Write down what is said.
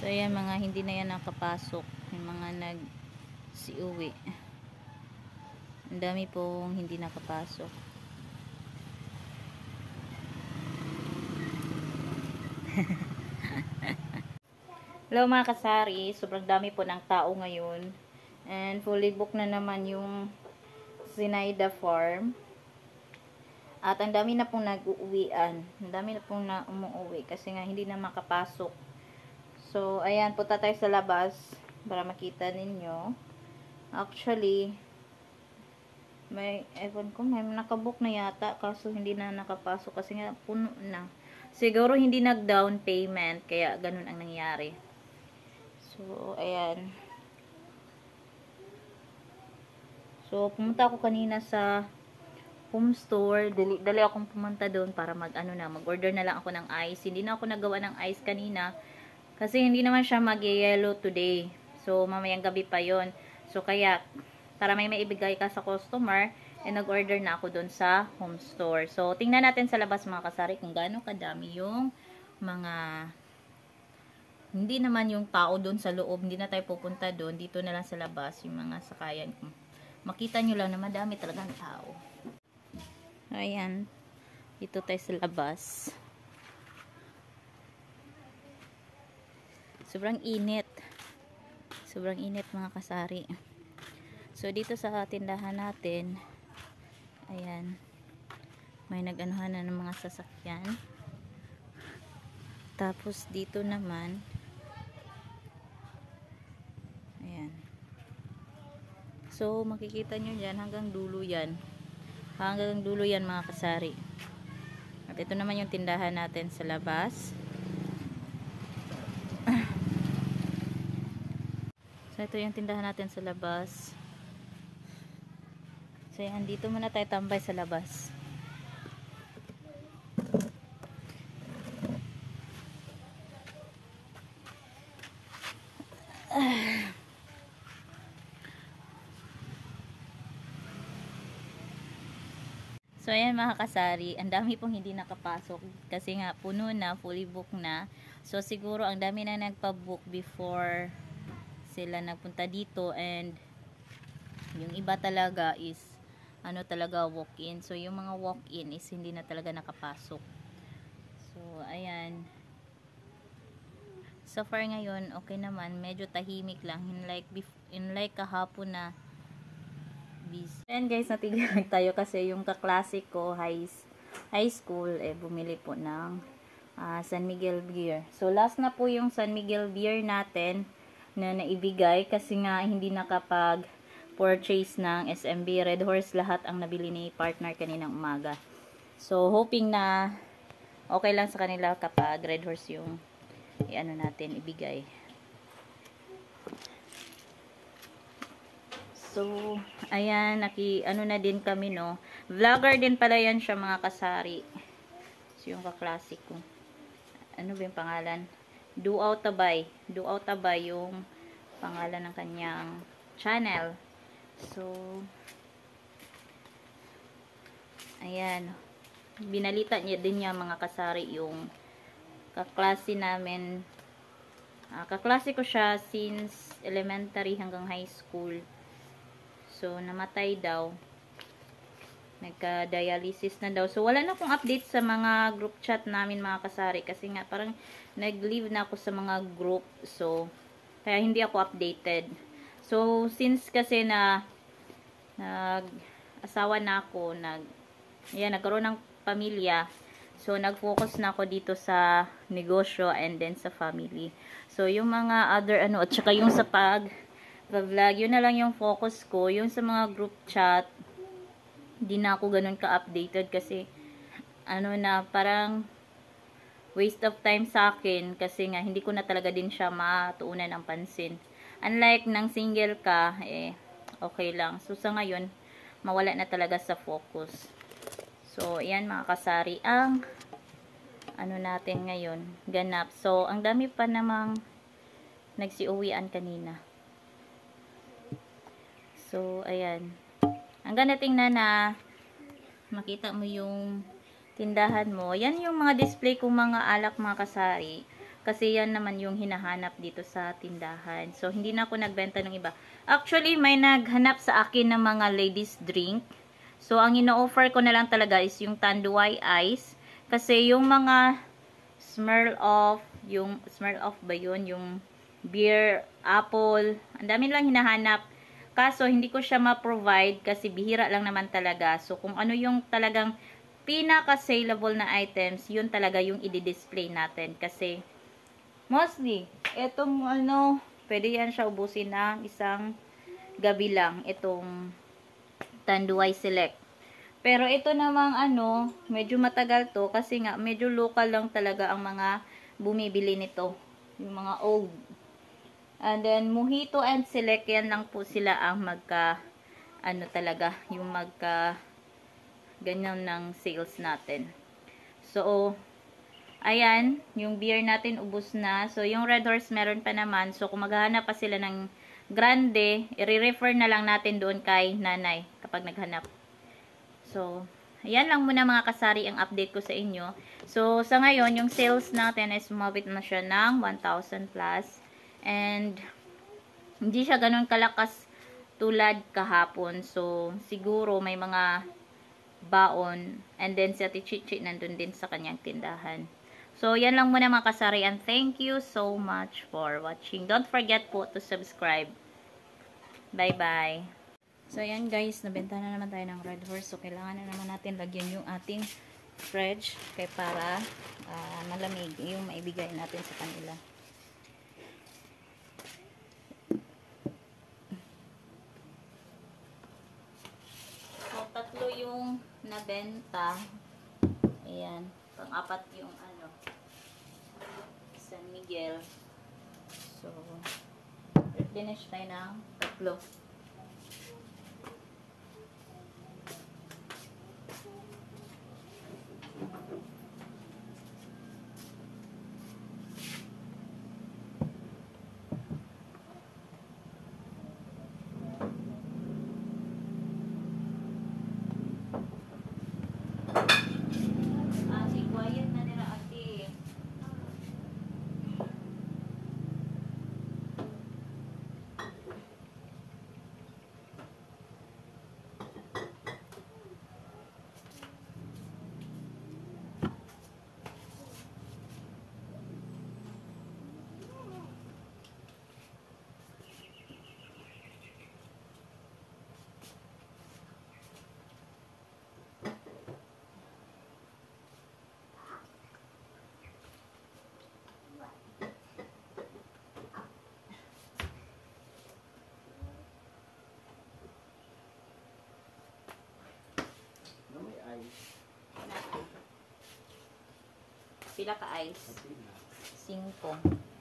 So ayan, mga hindi na yan nakapasok, yung mga nag-siuwi. Ang dami pong hindi nakapasok. Hello mga kasari, sobrang dami po ng tao ngayon. And fully booked na naman yung Zinaida Farm. At ang dami na pong nag-uuwian. Ang dami na pong umuwi kasi nga hindi na makapasok. So, ayan, punta tayo sa labas para makita ninyo. Actually, may, ewan ko, may nakabook na yata kaso hindi na nakapasok kasi nga puno na. Siguro hindi nag-down payment kaya ganun ang nangyari. So, ayan. So, pumunta ako kanina sa home store. Dali akong pumunta doon para mag-order na lang ako ng ice. Hindi na ako nagawa ng ice kanina. Kasi hindi naman siya mag-yellow today. So, mamayang gabi pa yon. So, kaya, para may maibigay ka sa customer, nag-order na ako doon sa home store. So, tingnan natin sa labas mga kasari kung gaano kadami yung mga, hindi naman yung tao doon sa loob. Hindi na tayo pupunta doon. Dito na lang sa labas yung mga sakayan. Makita nyo lang na madami talagang tao. Ayan. Dito tayo sa labas. Sobrang init. Sobrang init mga kasari. So, dito sa tindahan natin, ayan, may nag-anuhan na ng mga sasakyan. Tapos, dito naman, ayan. So, makikita nyo dyan, hanggang dulo yan. Hanggang dulo yan mga kasari. At ito naman yung tindahan natin sa labas. So, ito yung tindahan natin sa labas. So, yan. Dito muna tayo tambay sa labas. So, ayan mga kasari. Ang dami pong hindi nakapasok. Kasi nga, puno na, fully booked na. So, siguro, ang dami na nagpa-book before sila nagpunta dito, and yung iba talaga is talaga walk-in. So yung mga walk-in is hindi na talaga nakapasok. So ayan, so far ngayon okay naman, medyo tahimik lang, in like kahapon na busy. And guys, natigil lang tayo kasi yung kaklase ko high school bumili po ng San Miguel beer. So last na po yung San Miguel beer natin na naibigay kasi nga hindi nakapag purchase ng SMB Red Horse. Lahat ang nabili ni partner kaninang umaga. So hoping na okay lang sa kanila kapag Red Horse yung natin ibigay. So ayan, na din kami, no. Vlogger din pala yan siya mga kasari. So yung kaklase ko. Ano ba yung pangalan? Duaw Tabay yung pangalan ng kanyang channel. So, ayan. Binalita niya din niya mga kasari yung kaklase namin. Kaklase ko siya since elementary hanggang high school. So, namatay daw. Nagka-dialysis na daw. So, wala na akong update sa mga group chat namin mga kasari. Kasi nga, parang nag-leave na ako sa mga group. So, kaya hindi ako updated. So, since kasi na nag-asawa na ako, nagkaroon ng pamilya. So, nag-focus na ako dito sa negosyo and then sa family. So, yung mga other at saka yung sa pag-vlog, yun na lang yung focus ko. Yung sa mga group chat, di na ako ganun ka-updated kasi parang waste of time sa akin kasi nga hindi ko na talaga din siya matuunan ng pansin. Unlike ng single ka, okay lang. So sa ngayon, mawala na talaga sa focus. So ayan mga kasari ang natin ngayon, ganap. So ang dami pa namang nagsiuwian kanina. So ayan. Hanggang natingnan na makita mo yung tindahan mo. Yan yung mga display kong mga alak mga kasari. Kasi yan naman yung hinahanap dito sa tindahan. So, hindi na ako nagbenta ng iba. Actually, may naghanap sa akin ng mga ladies drink. So, ang ino-offer ko na lang talaga is yung Tanduay Ice. Kasi yung mga smell of ba yun? Yung beer, apple, ang dami lang hinahanap. Kaso, hindi ko siya ma-provide kasi bihira lang naman talaga. So, kung ano yung talagang pinaka-saleable na items, yun talaga yung i-display natin. Kasi, mostly, etong pwede yan siya ubusin ng isang gabi lang. Itong Tanduay Select. Pero ito namang medyo matagal to kasi nga medyo local lang talaga ang mga bumibili nito. Yung mga old. And then, Mojito and Select, yan lang po sila ang talaga, yung ganyan ng sales natin. So, ayan, yung beer natin ubos na. So, yung Red Horse meron pa naman. So, kung maghahanap pa sila ng grande, i-refer na lang natin doon kay nanay kapag naghanap. So, ayan lang muna mga kasari ang update ko sa inyo. So, sa ngayon, yung sales natin is sumabit na siya ng 1,000 plus. And, hindi siya ganun kalakas tulad kahapon. So, siguro may mga baon. And then, si Ate Chichi nandun din sa kanyang tindahan. So, yan lang muna mga kasari. And thank you so much for watching. Don't forget po to subscribe. Bye-bye. So, ayan guys, nabenta na naman tayo ng Red Horse. So, kailangan na naman natin lagyan yung ating fridge kay para malamig yung maibigay natin sa kanila. So, 3 yung nabenta. Ayan. Pang-apat yung San Miguel. So, replenish tayo ng 3. Quiet na nila ate. Pila ka ice? 5.